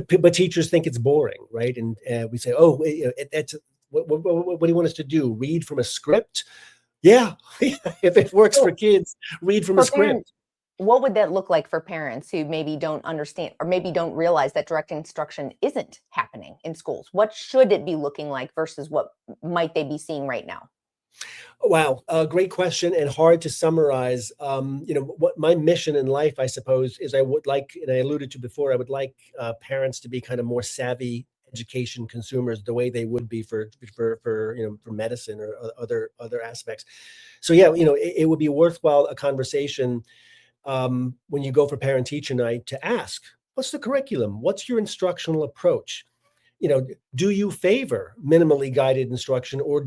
but teachers think it's boring, right? And we say, oh, that's what do you want us to do? Read from a script? Yeah, if it works for So kids, read from a for parents, script. what would that look like for parents who maybe don't understand or maybe don't realize that direct instruction isn't happening in schools? What should it be looking like versus what might they be seeing right now? Wow, great question and hard to summarize. What my mission in life, I suppose, is I would like, and I alluded to before, I would like parents to be kind of more savvy education consumers, the way they would be for medicine or other aspects. So yeah, it would be worthwhile a conversation when you go for parent teacher night to ask, what's the curriculum? What's your instructional approach? Do you favor minimally guided instruction, or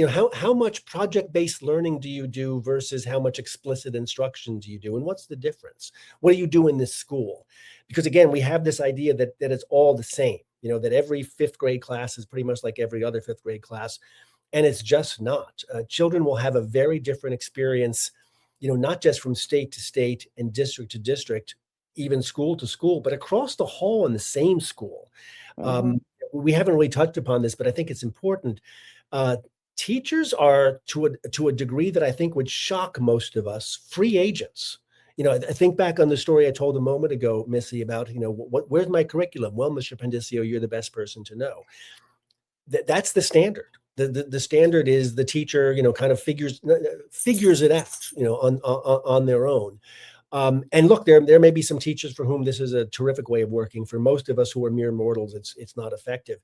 how much project-based learning do you do versus how much explicit instruction do you do? And what's the difference? What do you do in this school? Because again, we have this idea that it's all the same, that every fifth grade class is pretty much like every other fifth grade class. And it's just not. Children will have a very different experience, not just from state to state and district to district, even school to school, but across the hall in the same school. Mhm. Um, we haven't really touched upon this, but I think it's important. Uh, Teachers are, to a degree that I think would shock most of us, free agents. I think back on the story I told a moment ago, Missy, about where's my curriculum? Well, Mr. Pondiscio, you're the best person to know. That's the standard. The standard is the teacher, kind of figures it out, on their own. And look, there may be some teachers for whom this is a terrific way of working. For most of us who are mere mortals, it's not effective.